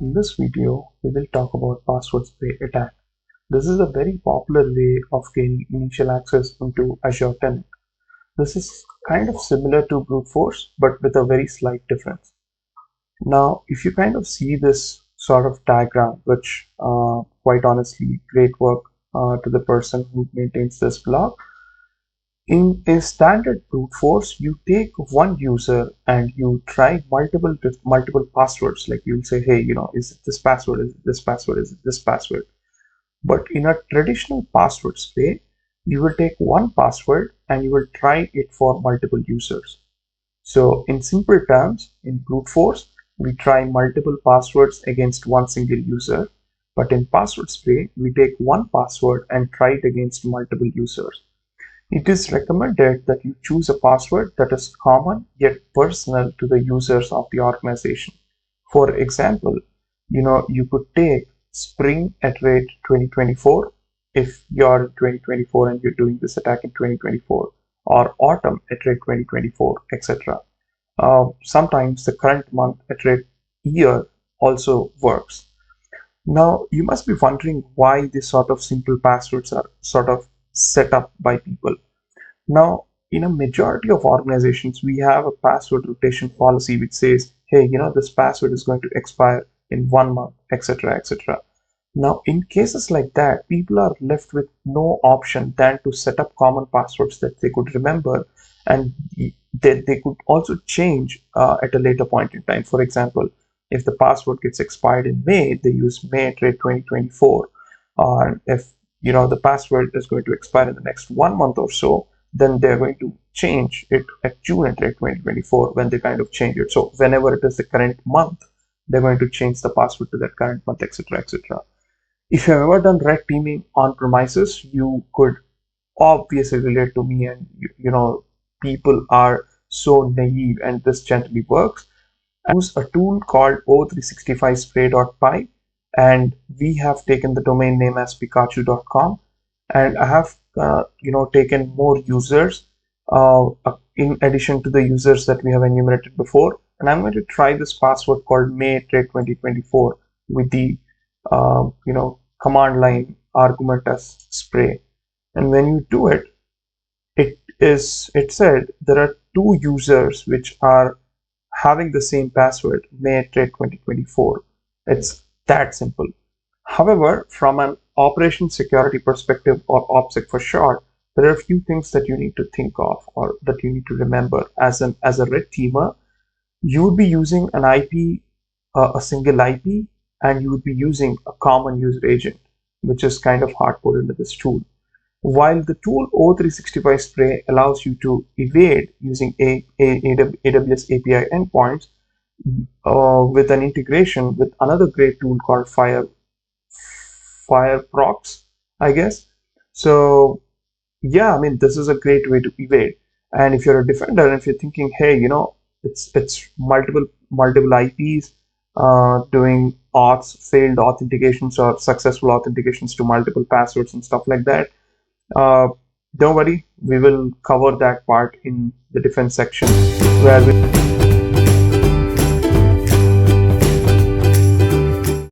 In this video, we will talk about password spray attack. This is a very popular way of gaining initial access into Azure tenant. This is kind of similar to brute force, but with a very slight difference. Now, if you kind of see this sort of diagram, which quite honestly, great work to the person who maintains this blog. In a standard brute force, you take one user and you try multiple passwords. Like you'll say, hey, is it this password? Is it this password? Is it this password? But in a traditional password spray, you will take one password and you will try it for multiple users. So in simple terms, in brute force, we try multiple passwords against one single user. But in password spray, we take one password and try it against multiple users. It is recommended that you choose a password that is common yet personal to the users of the organization. For example, you could take spring@2024 if you're in 2024 and you're doing this attack in 2024, or autumn@2024, etc. Sometimes the current month @year also works. Now, you must be wondering why these sort of simple passwords are sort of set up by people. Now, in a majority of organizations, we have a password rotation policy which says, hey, this password is going to expire in 1 month, etc., etc. Now, in cases like that, people are left with no option than to set up common passwords that they could remember, and they could also change at a later point in time. For example, if the password gets expired in May, they use May@2024. If the password is going to expire in the next 1 month or so, then they're going to change it at June@2024 when they kind of change it. So whenever it is the current month, they're going to change the password to that current month, etc., etc. If you've ever done red teaming on premises, you could obviously relate to me, and people are so naive, and this generally works. I use a tool called o365spray.py, and we have taken the domain name as pikachu.com, and I have taken more users in addition to the users that we have enumerated before, and I'm going to try this password called May@2024 with the command line argument as spray. And when you do it, it said there are two users which are having the same password, May@2024. It's that simple. However, from an operation security perspective, or OPSEC for short, there are a few things that you need to think of, or that you need to remember. As a red teamer, you would be using an IP, a single IP, and you would be using a common user agent, which is kind of hard-coded into this tool. While the tool O365 Spray allows you to evade using AWS API endpoints with an integration with another great tool called Fireprox, I guess. So yeah, I mean, this is a great way to evade. And if you're a defender, and if you're thinking, hey, it's multiple IPs doing failed authentications or successful authentications to multiple passwords and stuff like that, don't worry, we will cover that part in the defense section, where we